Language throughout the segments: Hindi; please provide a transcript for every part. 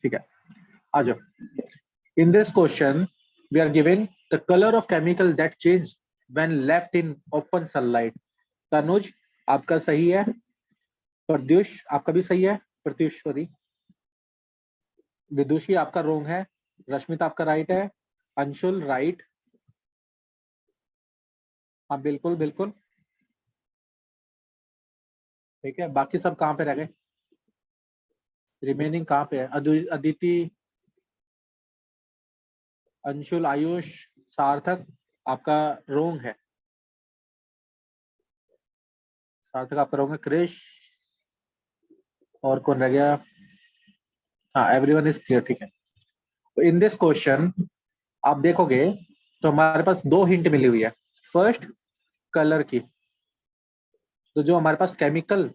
ठीक है, आ जाओ। In this question we are given the colour of chemical that change when left in open sunlight. Tanuj आपका सही है, प्रत्युष आपका भी सही है, प्रत्युष सॉरी, विदुषी आपका रोंग है, रश्मिता आपका राइट है, अंशुल राइट, हाँ बिल्कुल बिल्कुल, ठीक है। बाकी सब कहाँ पे रह गए, रिमेनिंग कहाँ पे है? अदिति, अंशुल, आयुष, सार्थक आपका रोंग है, सार्थक आपका रोंग है, क्रिश और कौन रह गया? हाँ, एवरीवन इज क्लियर, ठीक है। तो इन दिस क्वेश्चन आप देखोगे तो हमारे पास दो हिंट मिली हुई है। फर्स्ट, कलर की, तो जो हमारे पास केमिकल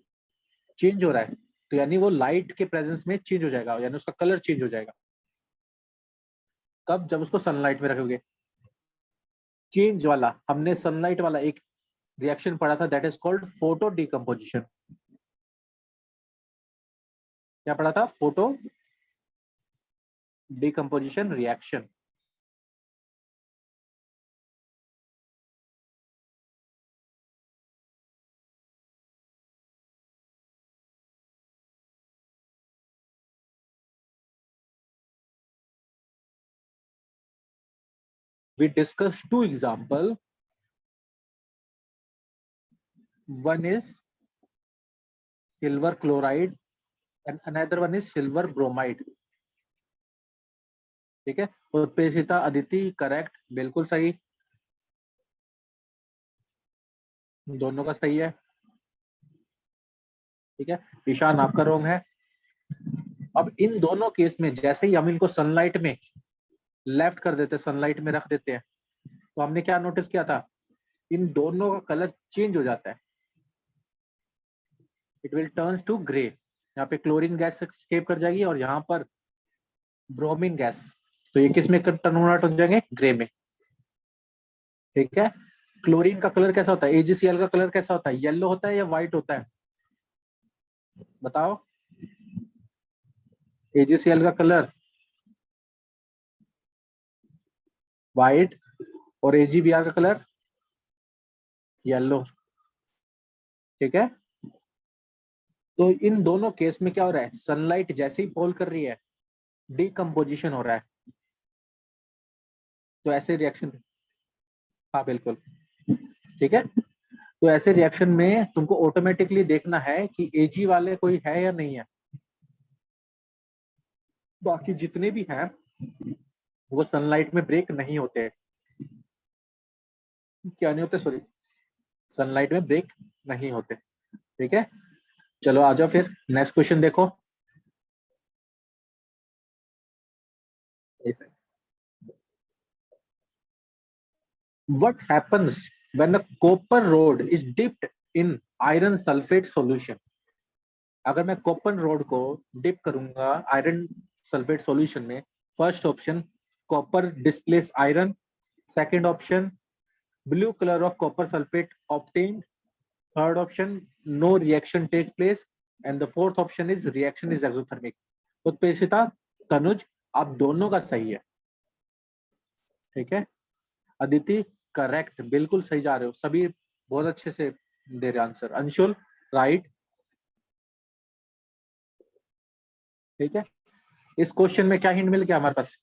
चेंज हो रहा है तो यानी वो लाइट के प्रेजेंस में चेंज हो जाएगा, यानी उसका कलर चेंज हो जाएगा। कब? जब उसको सनलाइट में रखोगे। चेंज वाला हमने सनलाइट वाला एक रिएक्शन पढ़ा था, that is called photo decomposition. क्या पढ़ा था? Photo decomposition reaction. We discussed two example. One is silver chloride and another one is silver bromide. ठीक है, उत्पेक्षिता, अदिति करेक्ट, बिल्कुल सही, दोनों का सही है, ठीक है। ईशान आपका रोंग है। अब इन दोनों केस में जैसे ही हम इनको सनलाइट में लेफ्ट कर देते, सनलाइट में रख देते हैं, तो हमने क्या नोटिस किया था? इन दोनों का कलर चेंज हो जाता है, it will turns to grey. यहाँ पे क्लोरीन गैस एस्केप कर जाएगी और यहाँ पर ब्रोमीन गैस, तो ये किस में कन्वर्ट हो जाएंगे? ग्रे में, ठीक है। क्लोरीन का कलर कैसा होता है? एजीसीएल का कलर कैसा होता है? येलो होता है या व्हाइट होता है? बताओ, एजीसीएल का कलर व्हाइट और एजीबीआर का कलर येलो, ठीक है। तो इन दोनों केस में क्या हो रहा है? सनलाइट जैसे ही फॉल कर रही है, डिकम्पोजिशन हो रहा है, तो ऐसे रिएक्शन, हाँ बिल्कुल, ठीक है। तो ऐसे रिएक्शन में तुमको ऑटोमेटिकली देखना है कि एजी वाले कोई है या नहीं है। बाकी जितने भी हैं वो सनलाइट में ब्रेक नहीं होते, क्या नहीं होते, सॉरी, सनलाइट में ब्रेक नहीं होते, ठीक है। चलो आ जाओ फिर, नेक्स्ट क्वेश्चन देखो। What happens when a copper rod is dipped in iron sulfate solution? अगर मैं कॉपर रोड को डिप करूंगा आयरन सल्फेट सॉल्यूशन में, first option copper displace iron, second option blue colour of copper sulphate obtained, third option no reaction take place and the fourth option is reaction is exothermic. Utpreshita, Tanuj आप दोनों का सही है, ठीक है। अदिति करेक्ट, बिल्कुल सही जा रहे हो सभी, बहुत अच्छे से दे रहे आंसर। अंशुल राइट, ठीक है। इस क्वेश्चन में क्या हिंट मिल गया हमारे पास?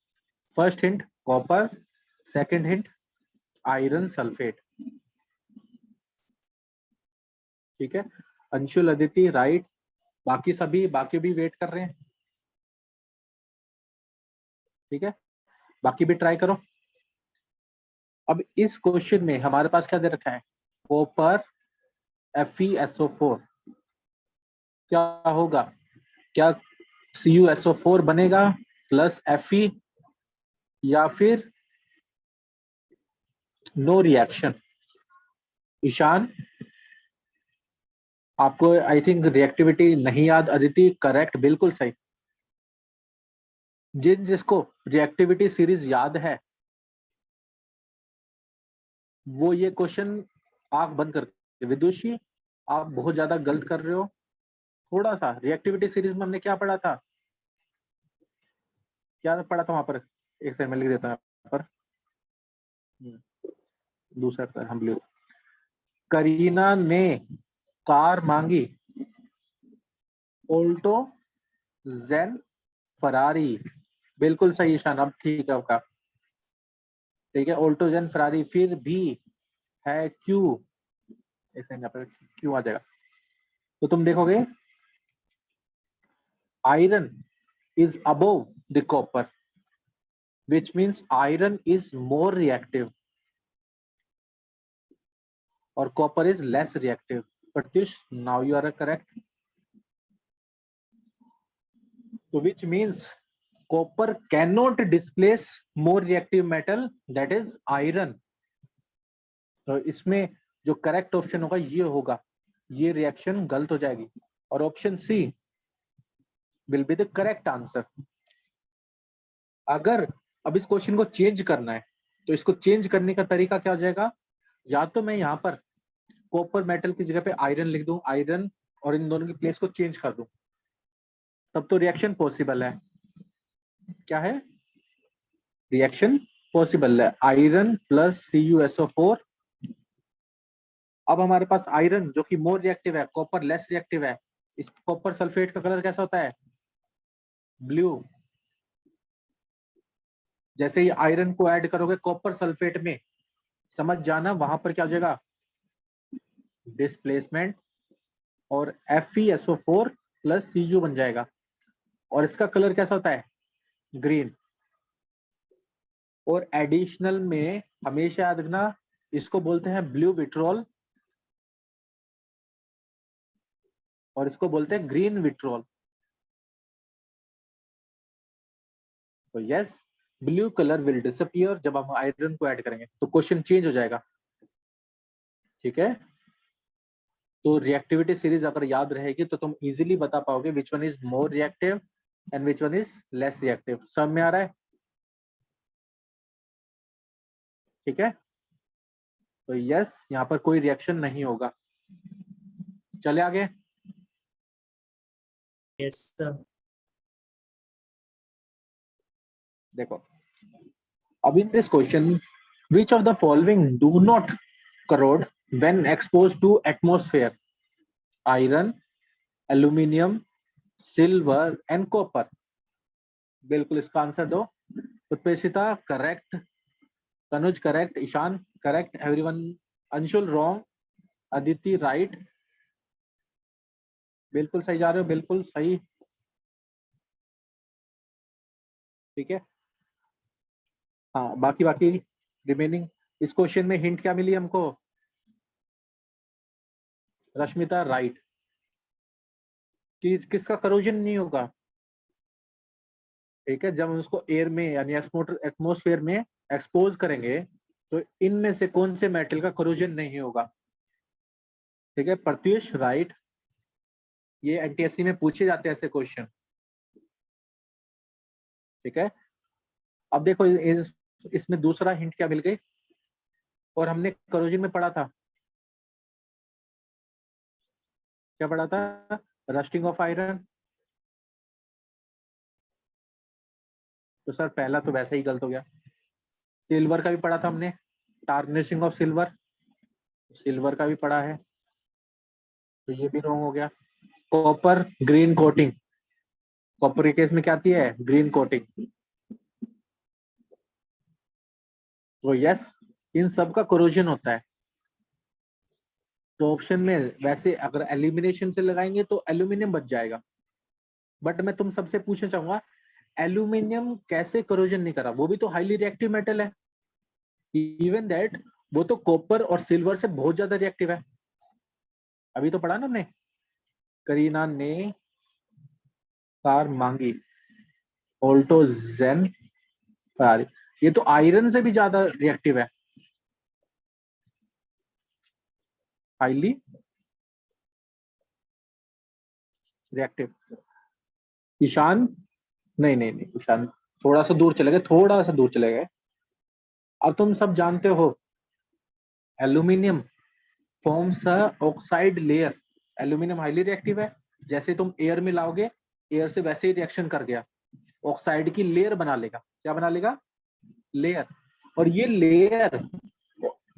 First hint copper, second hint iron sulphate, ठीक है। अंशुल, अदिति राइट, बाकी सभी, बाकी भी वेट कर रहे हैं, ठीक है। बाकी भी ट्राई करो। अब इस क्वेश्चन में हमारे पास क्या दे रखा है? कॉपर FeSO4, क्या होगा? क्या CuSO4 बनेगा प्लस Fe या फिर नो रिएक्शन? ईशान आपको आई थिंक रिएक्टिविटी नहीं याद, अदिति करेक्ट, बिल्कुल सही। जिसको रिएक्टिविटी सीरीज याद है वो ये क्वेश्चन आंख बंद करके, विदुषी आप बहुत ज्यादा गलत कर रहे हो। थोड़ा सा रिएक्टिविटी सीरीज में हमने क्या पढ़ा था? क्या पढ़ा था वहां पर, एक सेकंड में लिख देता हूँ यहाँ पर। दूसरा हम लिख, करीना ने कार मांगी, ऑल्टो, जेन, फरारी। बिल्कुल सही ईशान, अब ठीक है आपका। ठीक है, ऑल्टो, जेन, फरारी, फिर भी है क्यू, ऐसे यहाँ पर क्यू आ जाएगा। तो तुम देखोगे iron is above the copper, which means iron is more reactive or copper is less reactive. Pratyush, now you are correct. So which means copper cannot displace more reactive metal, that is iron. तो इसमें जो करेक्ट ऑप्शन होगा ये होगा, ये रिएक्शन गलत हो जाएगी और option C will be the correct answer. अगर अब इस क्वेश्चन को चेंज करना है तो इसको चेंज करने का तरीका क्या हो जाएगा, या तो मैं यहाँ पर कॉपर मेटल की जगह पे आयरन लिख दूं, आयरन, और इन दोनों की प्लेस को चेंज कर दूं, तब तो रिएक्शन पॉसिबल है। क्या है, रिएक्शन पॉसिबल है, आयरन प्लस CuSO4। अब हमारे पास आयरन जो कि मोर रिएक्टिव है, कॉपर लेस रिएक्टिव है। इस कॉपर सल्फेट का कलर कैसा होता है, ब्लू। जैसे ही आयरन को ऐड करोगे कॉपर सल्फेट में, समझ जाना वहां पर क्या हो जाएगा, डिस्प्लेसमेंट, और FeSO4 प्लस Cu बन जाएगा, और इसका कलर कैसा होता है, ग्रीन। और एडिशनल में हमेशा याद रखना, इसको बोलते हैं ब्लू विट्रोल और इसको बोलते हैं ग्रीन विट्रोल। तो yes, blue colour will disappear जब हम आयरन को ऐड करेंगे, तो क्वेश्चन चेंज हो जाएगा। ठीक है, तो रिएक्टिविटी सीरीज अगर याद रहेगी तो तुम इजीली बता पाओगे which one is more reactive and which one is less reactive. सब में आ रहा है? ठीक है, तो यस, यहाँ पर कोई रिएक्शन नहीं होगा। चले आगे। Yes sir. देखो, अब इन this question, which of the following do not corrode when exposed to atmosphere? Iron, aluminium, silver and copper. बिल्कुल इसका आंसर दो। Utpekshita correct, Tanuj correct, Ishan correct, everyone, Anshul wrong, Aditi right. बिल्कुल सही जा रहे हो, बिल्कुल सही। ठीक है, हाँ, बाकी बाकी रिमेनिंग। इस क्वेश्चन में हिंट क्या मिली हमको, रश्मिता राइट, कि किसका करोजन नहीं होगा। ठीक है, जब हम उसको एयर में यानी एटमोस्फेयर में एक्सपोज करेंगे तो इनमें से कौन से मेटल का करोजन नहीं होगा। ठीक है, प्रत्युष राइट, ये NTSC में पूछे जाते हैं ऐसे क्वेश्चन। ठीक है, अब देखो इसमें दूसरा हिंट क्या मिल गई, और हमने करोजन में पढ़ा था, क्या पढ़ा था, रस्टिंग ऑफ आयरन। तो सर पहला तो वैसे ही गलत हो गया। सिल्वर का भी पढ़ा था हमने, टार्निशिंग ऑफ सिल्वर, सिल्वर का भी पढ़ा है, तो ये भी रॉन्ग हो गया। कॉपर ग्रीन कोटिंग, कॉपर के केस में क्या आती है, ग्रीन कोटिंग। तो यस, इन सब का कोरोजन होता है। तो ऑप्शन में वैसे अगर एलिमिनेशन से लगाएंगे तो एल्यूमिनियम बच जाएगा, बट मैं तुम सबसे पूछना चाहूंगा एल्यूमिनियम कैसे कोरोजन नहीं करा, वो भी तो हाईली रिएक्टिव मेटल है। इवन दैट वो तो कॉपर और सिल्वर से बहुत ज्यादा रिएक्टिव है, अभी तो पढ़ा ना हमने। करीना ने कार मांगी, ऑल्टो, जेन, फरारी, ये तो आयरन से भी ज्यादा रिएक्टिव है, हाईली रिएक्टिव। ईशान, नहीं नहीं नहीं ईशान, थोड़ा सा दूर चले गए, थोड़ा सा दूर चले गए। अब तुम सब जानते हो aluminium forms a oxide layer, aluminium highly reactive है, जैसे तुम एयर में लाओगे एयर से वैसे ही रिएक्शन कर गया। ऑक्साइड की लेयर बना लेगा। क्या बना लेगा? लेयर। और ये लेयर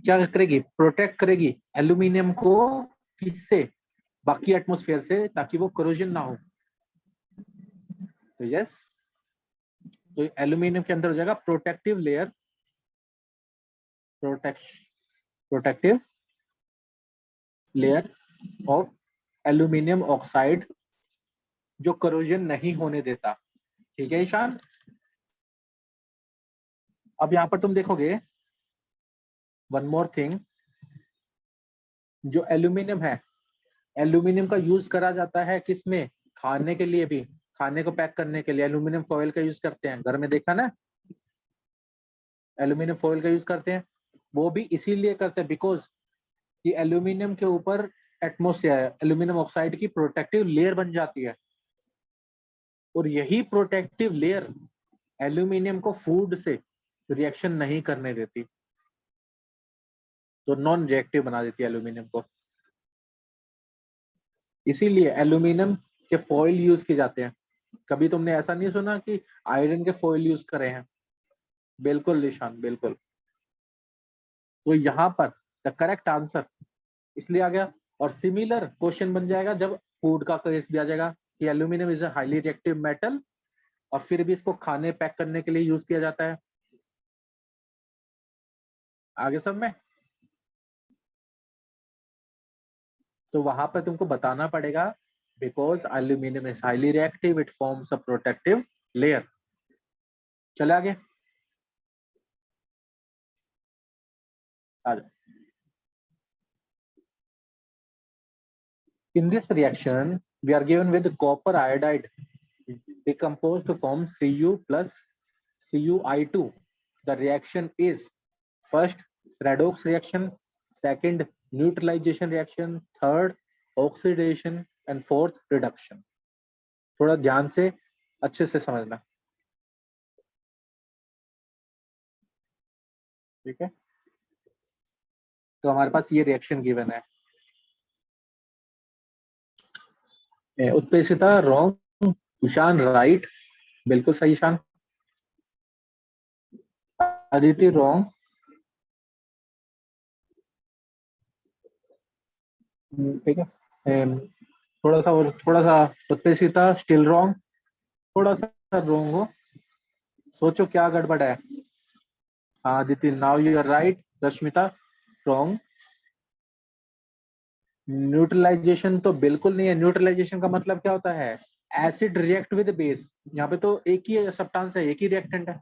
क्या करेगी? प्रोटेक्ट करेगी एल्यूमिनियम को। किससे? बाकी एटमॉस्फेयर से, ताकि वो करोजन ना हो। तो यस, तो एल्यूमिनियम के अंदर हो जाएगा protective layer, protective layer of aluminium oxide, जो करोजन नहीं होने देता। ठीक है ईशान? अब यहां पर तुम देखोगे वन मोर थिंग, जो एल्यूमिनियम है, एल्यूमिनियम का यूज करा जाता है किसमें? खाने के लिए भी। खाने को पैक करने के लिए एल्यूमिनियम फॉयल का यूज करते हैं, घर में देखा ना, एल्यूमिनियम फॉयल का यूज करते हैं। वो भी इसीलिए करते हैं बिकॉज कि एल्यूमिनियम के ऊपर एटमोस्फेयर, एल्यूमिनियम ऑक्साइड की प्रोटेक्टिव लेयर बन जाती है, और यही प्रोटेक्टिव लेयर एल्यूमिनियम को फूड से रिएक्शन नहीं करने देती, तो नॉन रिएक्टिव बना देती है एल्यूमिनियम को। इसीलिए एल्यूमिनियम के फॉयल यूज किए जाते हैं। कभी तुमने ऐसा नहीं सुना कि आयरन के फॉयल यूज करे हैं? बिल्कुल निशान, बिल्कुल। तो यहाँ पर द करेक्ट आंसर इसलिए आ गया। और सिमिलर क्वेश्चन बन जाएगा जब फूड का केस भी आ जाएगा कि aluminium is a highly reactive metal, और फिर भी इसको खाने पैक करने के लिए यूज किया जाता है। आगे सब में, तो वहां पर तुमको बताना पड़ेगा because aluminium is highly reactive, it forms a protective layer. चले आगे, आ जाओ। In this reaction, we are given with copper iodide decomposed to form Cu plus Cui2. The reaction is first redox reaction, second neutralization reaction, third oxidation and fourth reduction. थोड़ा ध्यान से अच्छे से समझना, ठीक है? तो हमारे पास ये रिएक्शन गिवन है। उत्प्रेक्षिता रॉन्ग, ईशान राइट, बिल्कुल सही ईशान। अदिति रॉन्ग, ठीक है। थोड़ा सा उत्प्रेक्षिता स्टिल रॉन्ग, थोड़ा सा रॉन्ग हो। सोचो क्या गड़बड़ है। हाँ Aditi, now you are right. Rashmita wrong. Neutralization तो बिल्कुल नहीं है। न्यूट्रलाइजेशन का मतलब क्या होता है? Acid react with base. यहाँ पे तो एक ही सब्सटेंस है, एक ही रिएक्टेंट है।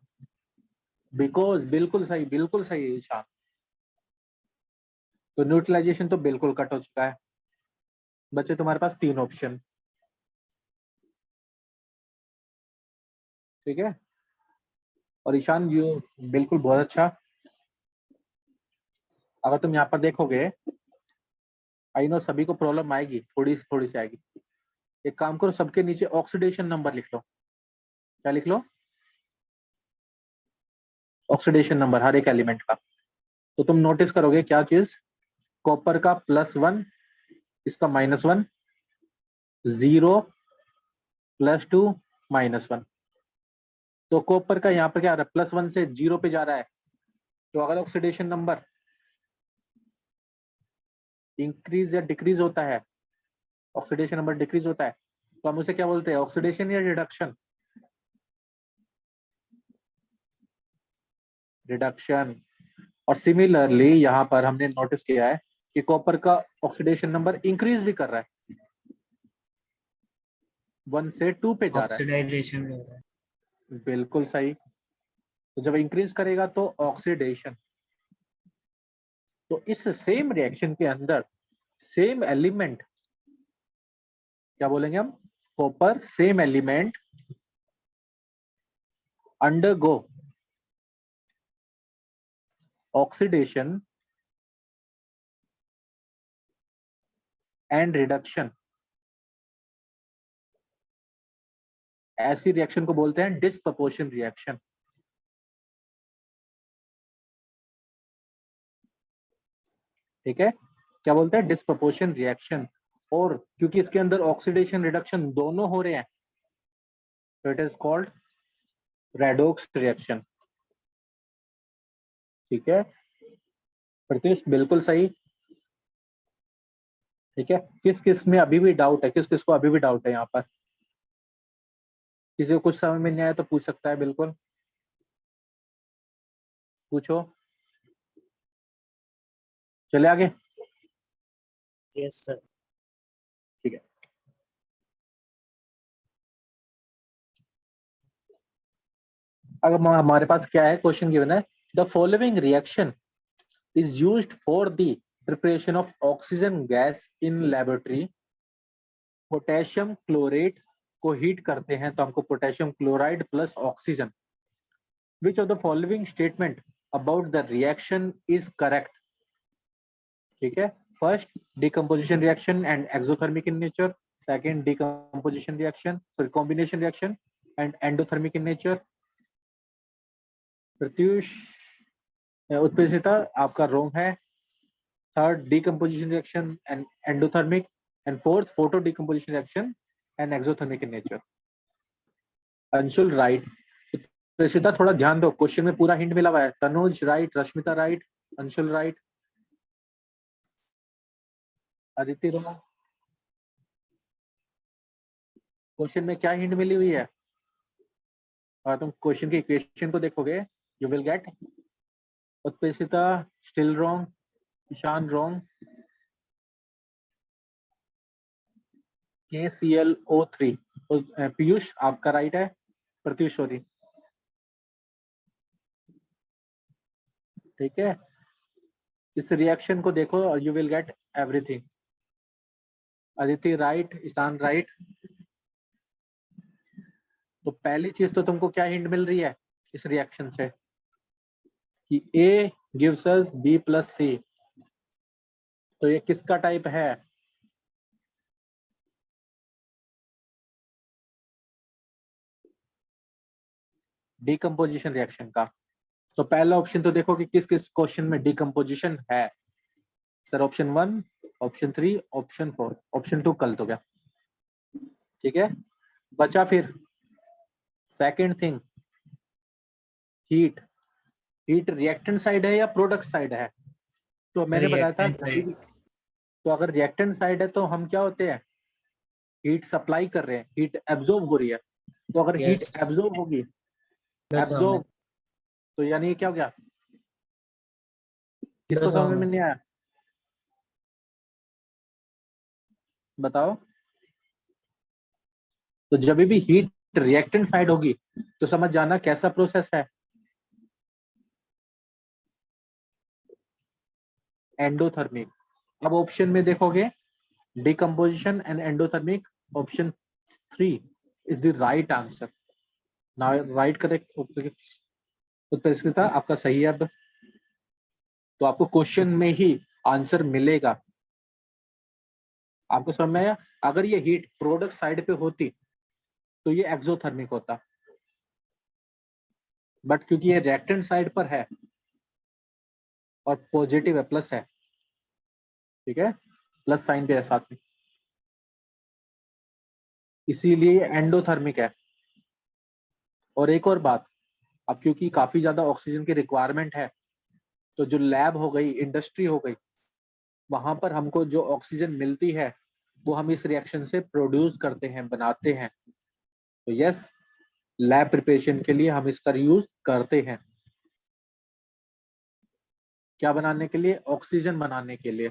बिकॉज बिल्कुल सही ईशान। तो न्यूट्रलाइजेशन तो बिल्कुल कट हो चुका है। बच्चे तुम्हारे पास तीन ऑप्शन, ठीक है। और ईशान यू बिल्कुल बहुत अच्छा। अगर तुम यहाँ पर देखोगे, आई नो सभी को प्रॉब्लम आएगी, थोड़ी सी आएगी। एक काम करो, सबके नीचे ऑक्सीडेशन नंबर लिख लो। क्या लिख लो? ऑक्सीडेशन नंबर हर एक एलिमेंट का। तो तुम नोटिस करोगे क्या चीज? कॉपर का +1, इसका -1, 0, +2, -1। तो कॉपर का यहाँ पर क्या आ रहा है? +1 से 0 पे जा रहा है। तो अगर ऑक्सीडेशन नंबर इंक्रीज या डिक्रीज होता है, ऑक्सीडेशन नंबर डिक्रीज होता है, तो हम उसे क्या बोलते हैं? ऑक्सीडेशन या रिडक्शन? रिडक्शन। और सिमिलरली यहाँ पर हमने नोटिस किया है कि कॉपर का ऑक्सीडेशन नंबर इंक्रीज भी कर रहा है, 1 से 2 पे जा रहा ऑक्सीडाइजेशन हो रहा है। है। बिल्कुल सही। तो जब इंक्रीज करेगा तो ऑक्सीडेशन। तो इस सेम रिएक्शन के अंदर सेम एलिमेंट, क्या बोलेंगे हम? Copper same element undergo oxidation and reduction. ऐसी रिएक्शन को बोलते हैं डिस्प्रपोर्शन रिएक्शन। ठीक है, क्या बोलते हैं? डिस्प्रपोर्शन रिएक्शन। और क्योंकि इसके अंदर ऑक्सीडेशन रिडक्शन दोनों हो रहे हैं, तो it is called redox reaction. ठीक है प्रत्युष, बिल्कुल सही। ठीक है, किस किस में अभी भी डाउट है, किस किस को अभी भी डाउट है यहाँ पर? किसी को कुछ समझ में नहीं आया तो पूछ सकता है, बिल्कुल पूछो। चले आगे। Yes sir. ठीक है, अगर हमारे पास क्या है, क्वेश्चन गिवन है, the following reaction is used for the preparation of oxygen gas in laboratory. Potassium chlorate को हीट करते हैं तो हमको potassium chloride plus oxygen. Which of the following statement about the reaction is correct? ठीक है, first decomposition reaction and exothermic in nature, second decomposition reaction sorry combination reaction and endothermic in nature. Pratyush, Utpreshita आपका रोंग है। Third decomposition reaction and endothermic and fourth photo decomposition reaction and exothermic in nature. Anshul right. Utpreshita थोड़ा ध्यान दो, क्वेश्चन में पूरा हिंट मिला हुआ है। Tanuj right, Rashmita right, Anshul right, Aditi wrong. Question में क्या हिंट मिली हुई है? और तुम क्वेश्चन की इक्वेशन को देखोगे, you will get. Utpreshita still wrong, Ishan wrong, KClO3। Piyush आपका राइट है, प्रत्युष सॉरी। ठीक है, इस रिएक्शन को देखो और you will get everything. Aditi right, Ishan right. तो पहली चीज तो तुमको क्या हिंट मिल रही है इस रिएक्शन से कि A gives us B plus C। तो ये किसका टाइप है? डिकम्पोजिशन रिएक्शन का। तो पहला ऑप्शन तो देखो कि किस किस क्वेश्चन में डिकम्पोजिशन है। Sir option 1, option 3, option 4, option 2 कल तो गया। ठीक है, बचा फिर second thing, heat. Heat reactant side है या प्रोडक्ट साइड है? तो मैंने बताया था, रिएक्टेंट साइड। तो अगर रिएक्टेंट साइड है तो हम क्या होते हैं, हीट सप्लाई कर रहे हैं, हीट एब्जॉर्ब हो रही है। तो अगर हीट यस एब्जॉर्ब होगी, दो में एब्जॉर्ब, तो यानी क्या हो गया? किसको दो समझ में में नहीं आया बताओ? तो जब भी हीट रिएक्टेंट साइड होगी तो समझ जाना कैसा प्रोसेस है, एंडोथर्मिक। अब ऑप्शन में देखोगे decomposition and endothermic, option 3 is the right answer. Right correct उत्तर आपका सही है। अब तो आपको क्वेश्चन में ही आंसर मिलेगा। आपको समझ में आया? अगर ये हीट प्रोडक्ट साइड पे होती तो ये एक्सोथर्मिक होता, बट क्योंकि ये रिएक्टेंट साइड पर है और पॉजिटिव है, प्लस है, ठीक है, प्लस साइन भी है साथ में, इसीलिए एंडोथर्मिक है। और एक और बात, अब क्योंकि काफी ज्यादा ऑक्सीजन की रिक्वायरमेंट है, तो जो लैब हो गई, इंडस्ट्री हो गई, वहां पर हमको जो ऑक्सीजन मिलती है वो हम इस रिएक्शन से प्रोड्यूस करते हैं, बनाते हैं। तो यस, लैब प्रिपरेशन के लिए हम इसका यूज करते हैं। क्या बनाने के लिए? ऑक्सीजन बनाने के लिए।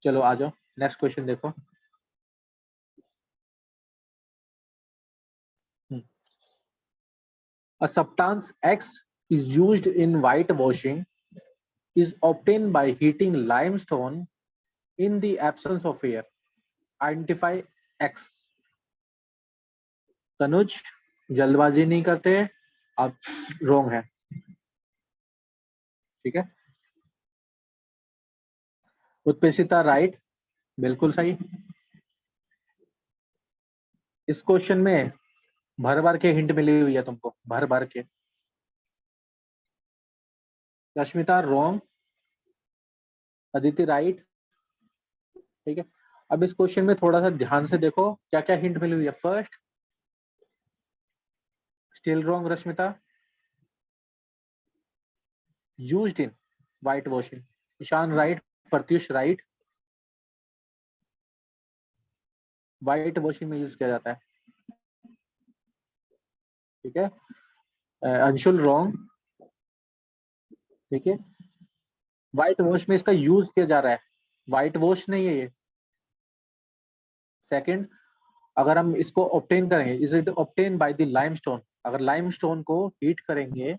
चलो आ जाओ, नेक्स्ट क्वेश्चन देखो। A substance X is used in whitewashing is obtained by heating limestone in the absence of air. Identify X. Tanuj, जल्दबाजी नहीं करते, आप रॉन्ग है। ठीक है, उत्पेक्षिता राइट, बिल्कुल सही। इस क्वेश्चन में भर भर के हिंट मिली हुई है तुमको, भर भर के। Rashmita wrong, Aditi right. ठीक है, अब इस क्वेश्चन में थोड़ा सा ध्यान से देखो क्या क्या हिंट मिली हुई है। First, still wrong Rashmita. Used in white washing. Ishan right. Pratyush right. White washing में यूज किया जाता है. ठीक है. अंशुल रॉन्ग. ठीक है. व्हाइट वॉश में इसका यूज किया जा रहा है, व्हाइट वॉश नहीं है ये. सेकंड, अगर हम इसको ऑब्टेन करेंगे, is it obtain by the limestone. अगर लाइमस्टोन को हीट करेंगे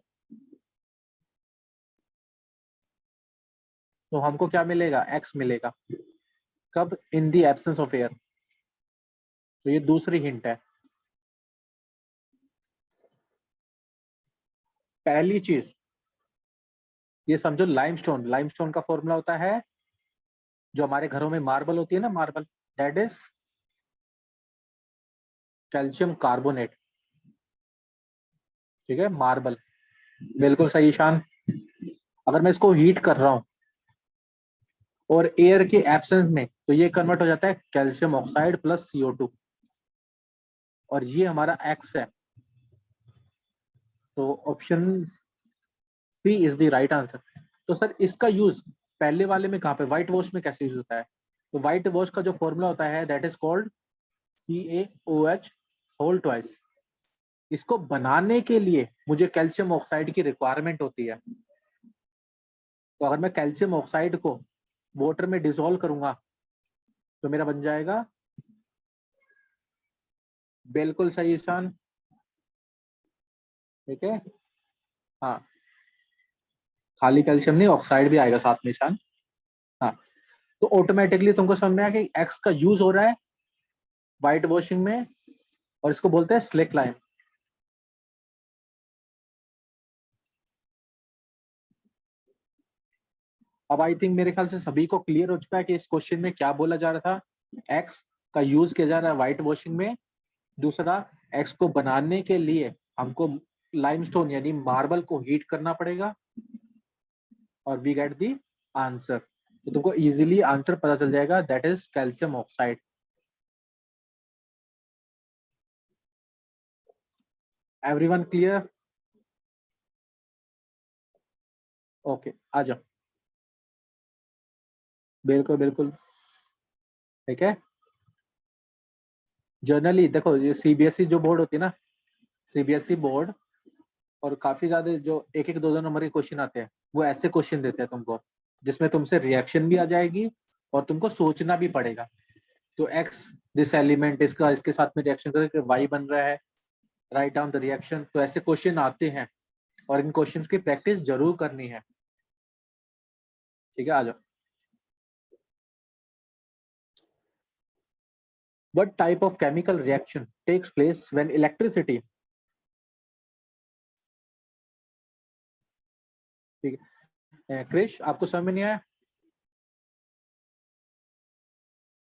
तो हमको क्या मिलेगा, एक्स मिलेगा. कब? In the absence of air. तो ये दूसरी हिंट है. पहली चीज ये समझो, लाइमस्टोन, लाइमस्टोन का फॉर्मूला होता है, जो हमारे घरों में मार्बल होती है ना, marble, that is calcium carbonate. ठीक है, मार्बल. बिल्कुल सही ईशान. अगर मैं इसको हीट कर रहा हूं और एयर के एब्सेंस में, तो ये कन्वर्ट हो जाता है कैल्शियम ऑक्साइड प्लस CO2, और ये हमारा एक्स है. तो option C is the right answer. तो सर इसका यूज पहले वाले में कहाँ पे, व्हाइट वॉश में कैसे यूज होता है? तो व्हाइट वॉश का जो फॉर्मूला होता है that is called CaOH whole twice. इसको बनाने के लिए मुझे कैल्शियम ऑक्साइड की रिक्वायरमेंट होती है. तो अगर मैं कैल्शियम ऑक्साइड को वाटर में डिसॉल्व करूंगा तो मेरा बन जाएगा. बिल्कुल सही ईशान. ठीक है. हाँ, खाली कैल्शियम नहीं, ऑक्साइड भी आएगा साथ में ईशान. हाँ. तो ऑटोमेटिकली तुमको समझ में आया कि एक्स का यूज हो रहा है व्हाइट वॉशिंग में, और इसको बोलते हैं स्लिक लाइम. अब आई थिंक मेरे ख्याल से सभी को क्लियर हो चुका है कि इस क्वेश्चन में क्या बोला जा रहा था. एक्स का यूज किया जा रहा है व्हाइट वॉशिंग में. दूसरा, एक्स को बनाने के लिए हमको लाइमस्टोन यानी मार्बल को हीट करना पड़ेगा, और वी गेट दी आंसर. तो तुमको इजीली आंसर पता चल जाएगा, that is calcium oxide. Everyone clear? Okay, आ जाओ. बिल्कुल बिल्कुल. ठीक है. जनरली देखो, ये CBSE जो बोर्ड होती है ना, CBSE बोर्ड, और काफी ज्यादा जो एक एक दो दो नंबर के क्वेश्चन आते हैं, वो ऐसे क्वेश्चन देते हैं तुमको, जिसमें तुमसे रिएक्शन भी आ जाएगी और तुमको सोचना भी पड़ेगा. तो एक्स दिस एलिमेंट, इसका इसके साथ में रिएक्शन करके वाई बन रहा है, राइट डाउन द रिएक्शन. तो ऐसे क्वेश्चन आते हैं, और इन क्वेश्चंस की प्रैक्टिस जरूर करनी है. ठीक है, आ जाओ. What type of chemical reaction takes place when electricity? ठीक है. क्रिश, आपको समझ में नहीं आया?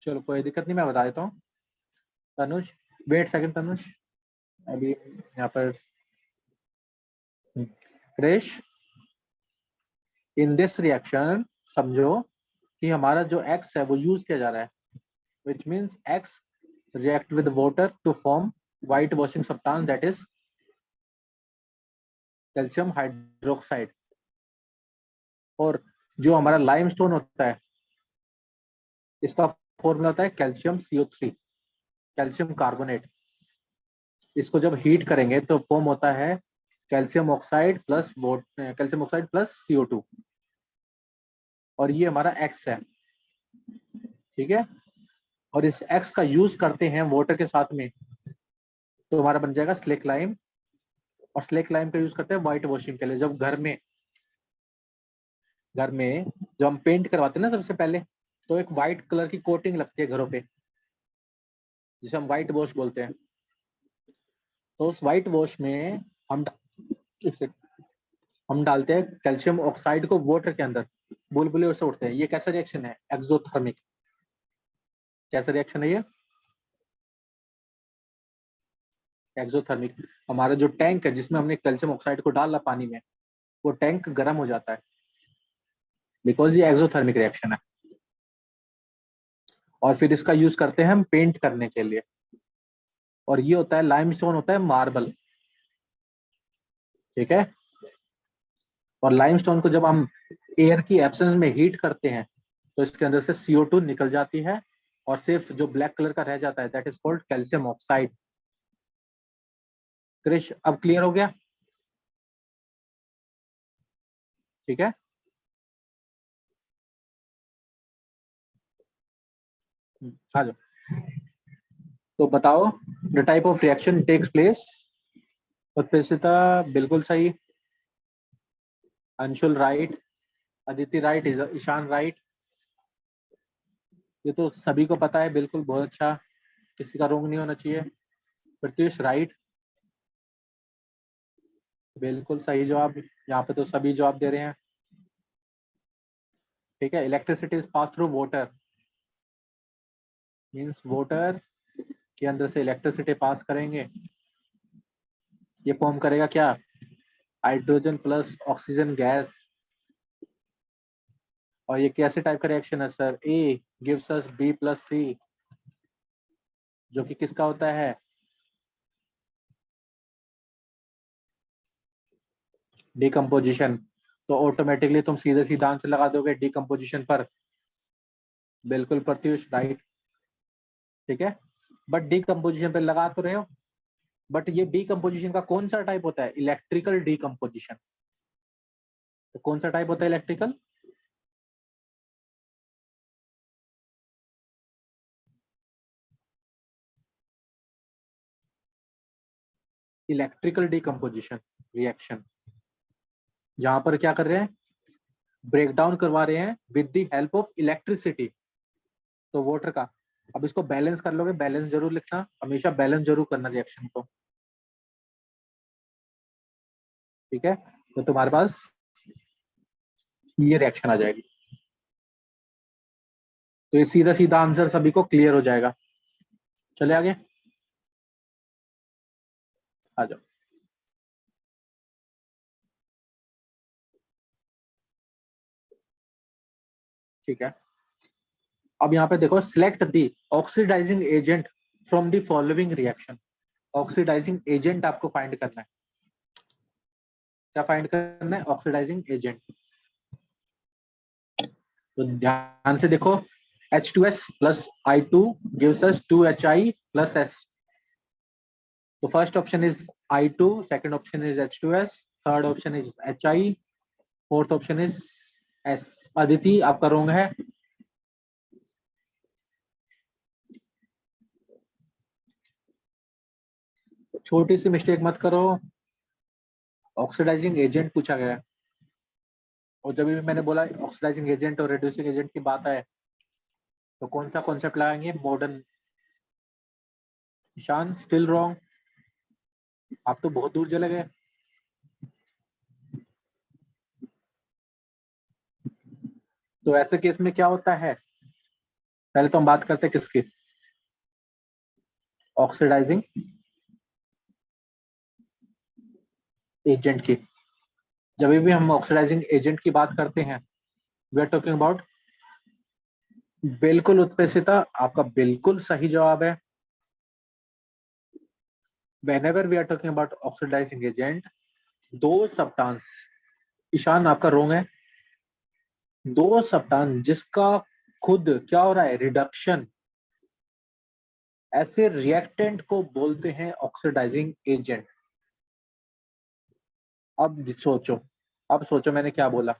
चलो कोई दिक्कत नहीं, मैं बता देता हूँ. तनुष, वेट सेकंड तनुष, अभी यहाँ पर. क्रिश, इन दिस रिएक्शन समझो कि हमारा जो एक्स है वो यूज किया जा रहा है, which means X react with water to form white washing substance, that is calcium hydroxide. और जो हमारा लाइमस्टोन होता है, इसका फॉर्मूला होता है कैल्शियम CO3, कैल्शियम कार्बोनेट. इसको जब हीट करेंगे तो फॉर्म होता है calcium oxide plus calcium oxide plus CO2, और ये हमारा X है. ठीक है. और इस X का यूज करते हैं वाटर के साथ में, तो हमारा बन जाएगा स्लिक लाइम. और स्लिक लाइम का यूज करते हैं व्हाइट वॉशिंग के लिए. जब घर में जब हम पेंट करवाते हैं ना सबसे पहले, तो एक व्हाइट कलर की कोटिंग लगती है घरों पे, जिसे हम व्हाइट वॉश बोलते हैं. तो उस व्हाइट वॉश में हम हम डालते हैं कैल्शियम ऑक्साइड को वाटर के अंदर, बुलबुले उससे उठते हैं. ये कैसा रिएक्शन है? एक्सोथर्मिक. कैसा रिएक्शन है ये? एक्सोथर्मिक. हमारा जो टैंक है जिसमें हमने कैल्शियम ऑक्साइड को डाला पानी में, वो टैंक गर्म हो जाता है, बिकॉज ये एक्सोथर्मिक रिएक्शन है. और फिर इसका यूज करते हैं हम पेंट करने के लिए, और ये होता है लाइमस्टोन, होता है मार्बल. ठीक है। और लाइमस्टोन को जब हम एयर की एब्सेंस में हीट करते हैं तो इसके अंदर से CO2 निकल जाती है और सिर्फ जो ब्लैक कलर का रह जाता है that is called calcium oxide. Krish अब क्लियर हो गया? ठीक है। आ जाओ। तो बताओ the type of reaction takes place. Utpreshita बिल्कुल सही। Anshul right, Aditi right, Ishan right. ये तो सभी को पता है, बिल्कुल बहुत अच्छा, किसी का रोंग नहीं होना चाहिए। प्रत्युष राइट, बिल्कुल सही जवाब। यहाँ पे तो सभी जवाब दे रहे हैं। ठीक है। Electricity is pass through water, means water के अंदर से इलेक्ट्रिसिटी पास करेंगे, ये फॉर्म करेगा क्या? Hydrogen plus oxygen gas. और ये कैसे टाइप का रिएक्शन है sir? A gives us B plus C, जो कि किसका होता है? डिकम्पोजिशन। तो ऑटोमेटिकली तुम सीधे सीधा आंसर लगा दोगे डिकम्पोजिशन पर। बिल्कुल प्रत्युष राइट। ठीक है। बट डिकम्पोजिशन पे लगा तो रहे हो, बट ये डिकम्पोजिशन का कौन सा टाइप होता है? Electrical decomposition. तो कौन सा टाइप होता है इलेक्ट्रिकल? Electrical decomposition reaction. यहां पर क्या कर रहे हैं? ब्रेक डाउन करवा रहे हैं with the help of electricity, तो वाटर का। अब इसको बैलेंस कर लोगे, बैलेंस जरूर लिखना, हमेशा बैलेंस जरूर करना रिएक्शन को। ठीक है। तो तुम्हारे पास ये रिएक्शन आ जाएगी। तो ये सीधा सीधा आंसर सभी को क्लियर हो जाएगा। चले आगे, आ जाओ। ठीक है। अब यहाँ पे देखो, select the oxidizing agent from the following reaction. Oxidizing agent आपको फाइंड करना है। क्या फाइंड करना है? Oxidizing agent. तो ध्यान से देखो, H2S plus I2 gives us 2HI plus S. तो first option is I2, second option is H2S, third option is HI, fourth option is S। Aditi आपका रोंग है। छोटी सी मिस्टेक मत करो, ऑक्सीडाइजिंग एजेंट पूछा गया है। और जब भी मैंने बोला ऑक्सीडाइजिंग एजेंट और रिड्यूसिंग एजेंट की बात है तो कौन सा कॉन्सेप्ट लगाएंगे? मॉडर्न। ईशान स्टिल रॉन्ग, आप तो बहुत दूर चले गए। तो ऐसे केस में क्या होता है? पहले तो हम बात करते हैं किसकी? ऑक्सीडाइजिंग एजेंट की। जब भी हम ऑक्सीडाइजिंग एजेंट की बात करते हैं वी आर टॉकिंग अबाउट, बिल्कुल उत्प्रेषिता आपका बिल्कुल सही जवाब है। whenever we are talking about oxidizing agent, दो सब्सटेंस, ईशान आपका रोंग है, दो सब्सटेंस जिसका खुद क्या हो रहा है? रिडक्शन, ऐसे रिएक्टेंट को बोलते हैं ऑक्सीडाइजिंग एजेंट। अब सोचो, अब सोचो मैंने क्या बोला।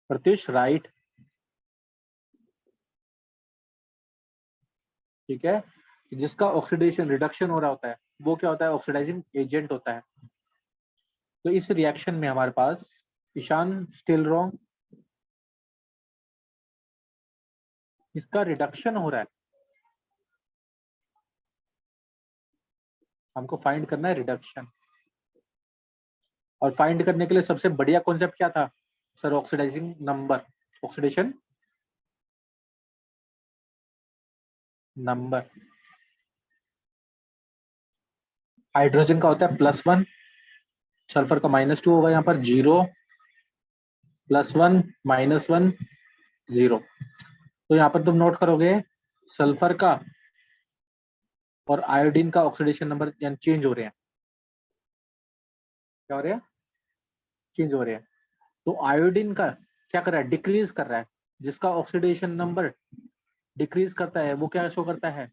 प्रत्युष राइट। ठीक है। जिसका ऑक्सीडेशन रिडक्शन हो रहा होता है वो क्या होता है? ऑक्सीडाइजिंग एजेंट होता है। तो इस रिएक्शन में हमारे पास, ईशान स्टिल रॉन्ग, इसका रिडक्शन हो रहा है, हमको फाइंड करना है रिडक्शन। और फाइंड करने के लिए सबसे बढ़िया कॉन्सेप्ट क्या था sir? Oxidizing number, oxidation number. Hydrogen का होता है +1, सल्फर का -2 होगा, यहाँ पर 0, +1, -1, 0। तो यहाँ पर तुम नोट करोगे सल्फर का और आयोडीन का ऑक्सीडेशन नंबर चेंज हो रहे हैं। क्या हो रहा है, चेंज हो रहे हैं। तो आयोडीन का क्या कर रहा है, डिक्रीज कर रहा है। जिसका ऑक्सीडेशन नंबर डिक्रीज करता है वो क्या शो करता है,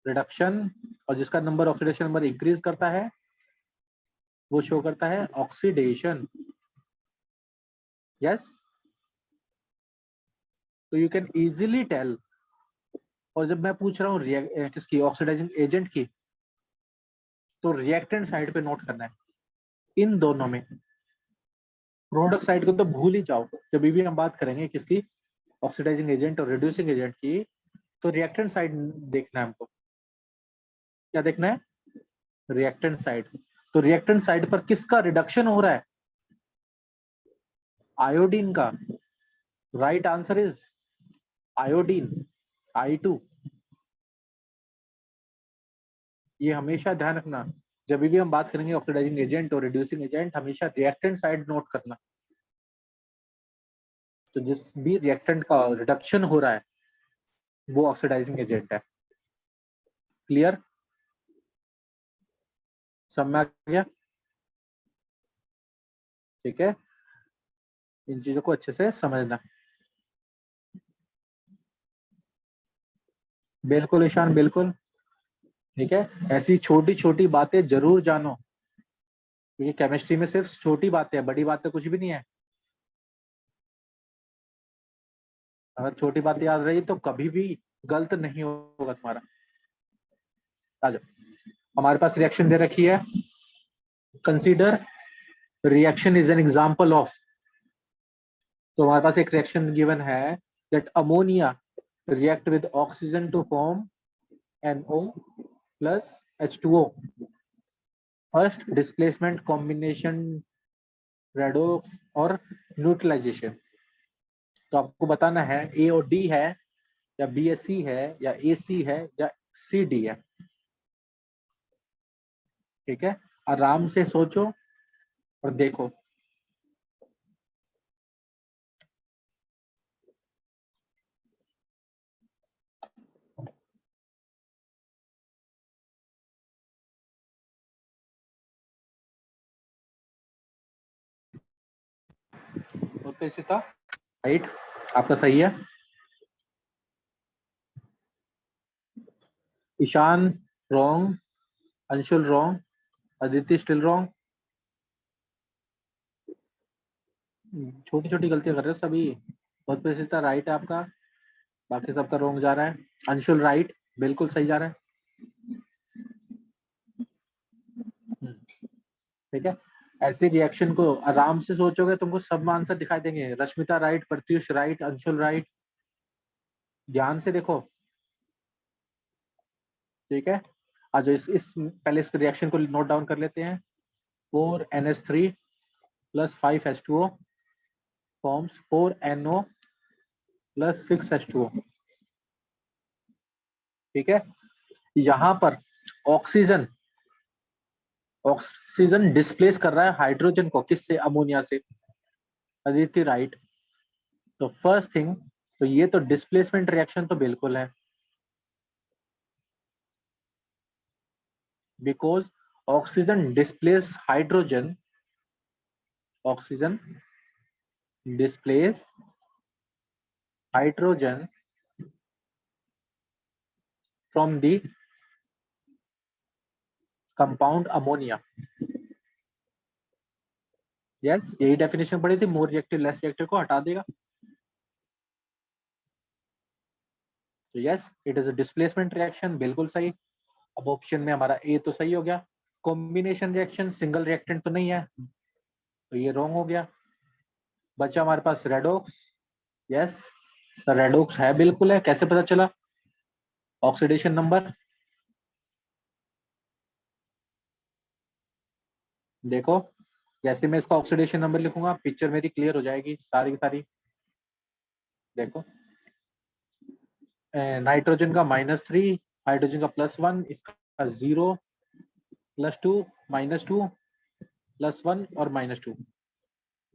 रिडक्शन। और जिसका नंबर ऑक्सीडेशन नंबर इंक्रीज करता है वो शो करता है ऑक्सीडेशन। यस, तो यू कैन इजीली टेल। और जब मैं पूछ रहा हूँ किसकी, ऑक्सीडाइजिंग एजेंट की, तो रिएक्टेंट साइड पे नोट करना है इन दोनों में। प्रोडक्ट साइड को तो भूल ही जाओ। जब भी हम बात करेंगे किसकी, ऑक्सीडाइजिंग एजेंट और रिड्यूसिंग एजेंट की, तो रिएक्टेंट साइड देखना है हमको। क्या देखना है, रिएक्टेंट साइड। तो रिएक्टेंट साइड पर किसका रिडक्शन हो रहा है, आयोडीन का। Right answer is iodine, I2। ये हमेशा ध्यान रखना, जब भी हम बात करेंगे ऑक्सीडाइजिंग एजेंट और रिड्यूसिंग एजेंट, हमेशा रिएक्टेंट साइड नोट करना। तो जिस भी रिएक्टेंट का रिडक्शन हो रहा है वो ऑक्सीडाइजिंग एजेंट है। क्लियर, समझ में आ गया? ठीक है, इन चीजों को अच्छे से समझना। बिल्कुल ईशान, बिल्कुल। ठीक है, ऐसी छोटी छोटी बातें जरूर जानो, क्योंकि केमिस्ट्री में सिर्फ छोटी बातें हैं, बड़ी बातें कुछ भी नहीं है। अगर छोटी बात याद रही तो कभी भी गलत नहीं होगा तुम्हारा। आ जाओ, हमारे पास रिएक्शन दे रखी है। Consider reaction is an example of. तो हमारे पास एक रिएक्शन गिवन है that ammonia react with oxygen to form NO plus H2O। First displacement, combination, redox और न्यूट्रलाइजेशन। तो आपको बताना है A और D है या BSC है या AC है या CD है। ठीक है, आराम से सोचो और देखो। उत्तेजिता, राइट, आपका सही है। Ishan wrong, Anshul wrong, Aditi still wrong. छोटी छोटी गलतियां कर रहे हो सभी। बहुत प्रसिद्ध राइट है आपका, बाकी सबका रॉन्ग जा रहा है। अंशुल राइट, बिल्कुल सही जा रहा है। ठीक है, ऐसे रिएक्शन को आराम से सोचोगे तुमको सब आंसर दिखाई देंगे। Rashmita right, Pratyush right, Anshul right. ध्यान से देखो। ठीक है, आज इस पहले इस रिएक्शन को नोट डाउन कर लेते हैं। 4NH3 plus 5H2O forms 4NO plus 6H2O। ठीक है, यहां पर ऑक्सीजन ऑक्सीजन डिस्प्लेस कर रहा है हाइड्रोजन को, किससे, अमोनिया से। अदिति राइट। तो फर्स्ट थिंग, तो ये तो डिस्प्लेसमेंट रिएक्शन तो बिल्कुल है, because oxygen displace hydrogen, oxygen displace hydrogen from the compound ammonia. Yes, यही डेफिनेशन पड़ी थी, मोर रिएक्टिव लेस रिएक्टिव को हटा देगा। तो yes, it is a displacement reaction, बिल्कुल सही। अब ऑप्शन में हमारा ए तो सही हो गया। कॉम्बिनेशन रिएक्शन, सिंगल रिएक्टेंट तो नहीं है, तो ये रॉन्ग हो गया। बचा हमारे पास रेडोक्स। यस सर, रेडोक्स है, बिल्कुल है। कैसे पता चला, ऑक्सीडेशन नंबर देखो। जैसे मैं इसका ऑक्सीडेशन नंबर लिखूंगा पिक्चर मेरी क्लियर हो जाएगी सारी की सारी। देखो, नाइट्रोजन का -3, हाइड्रोजन का +1, इसका 0, +2, -2, +1 और -2।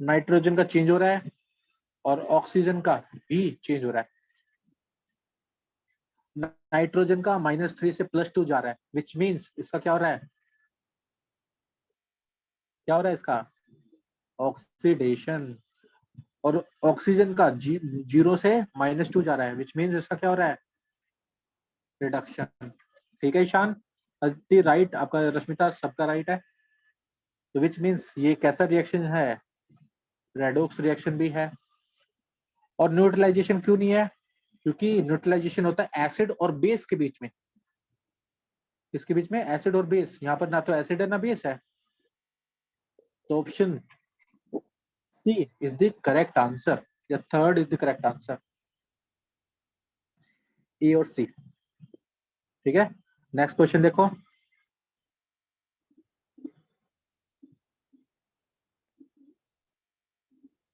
नाइट्रोजन का चेंज हो रहा है और ऑक्सीजन का भी चेंज हो रहा है। नाइट्रोजन का -3 से +2 जा रहा है, विच मीन्स इसका क्या हो रहा है, क्या हो रहा है इसका? ऑक्सीडेशन। और ऑक्सीजन का 0 से -2 जा रहा है, विच मीन्स इसका क्या हो रहा है? रिडक्शन। ठीक है ईशान, अदिति राइट, आपका रश्मिता सबका राइट है। तो विच मीन्स ये कैसा रिएक्शन है? रेडॉक्स रिएक्शन भी है। और न्यूट्रलाइजेशन क्यों नहीं है? क्योंकि न्यूट्रलाइजेशन होता है एसिड और बेस के बीच में। इसके बीच में एसिड और बेस, यहाँ पर ना तो एसिड है ना बेस है। तो option C is the correct answer, या third is the correct answer, A और सी। ठीक है, नेक्स्ट क्वेश्चन देखो।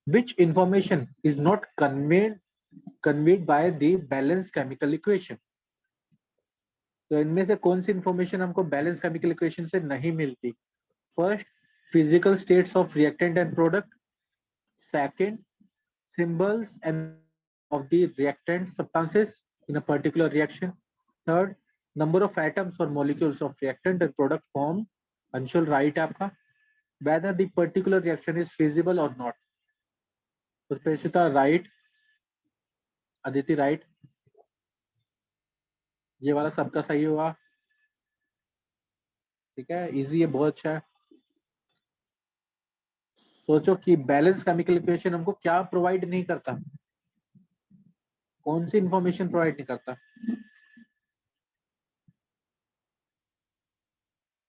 Which information is not conveyed by the balanced chemical equation? तो इनमें से कौन सी इंफॉर्मेशन हमको बैलेंस केमिकल इक्वेशन से नहीं मिलती? First, physical states of reactant and product. Second, symbols and of the reactant substances in a particular reaction. Third, number of atoms or molecules of reactant and product formed. Anshul right है आपका, whether the particular reaction is feasible or not. तो प्रेषिता राइट, अदिति राइट, ये वाला सबका सही हुआ। ठीक है, इजी है, बहुत अच्छा है। सोचो कि बैलेंस केमिकल इक्वेशन हमको क्या प्रोवाइड नहीं करता, कौन सी इंफॉर्मेशन प्रोवाइड नहीं करता?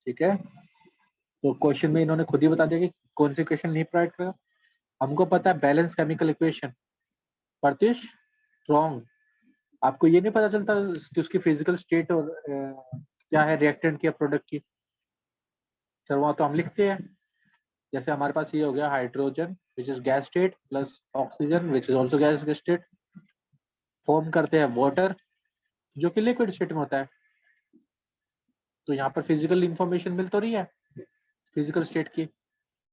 ठीक है, तो क्वेश्चन में इन्होंने खुद ही बता दिया कि कौन सी इक्वेशन नहीं प्रोवाइड करेगा। हमको पता है balance chemical equation. Pratyush wrong, आपको ये नहीं पता चलता कि उसकी फिजिकल स्टेट और क्या है रिएक्टेंट की या प्रोडक्ट की? सर वहां तो हम लिखते हैं, जैसे हमारे पास ये हो गया hydrogen which is gas state plus oxygen which is also gas state, form करते हैं वाटर जो कि लिक्विड स्टेट में होता है। तो यहाँ पर फिजिकल इंफॉर्मेशन मिल तो रही है फिजिकल स्टेट की,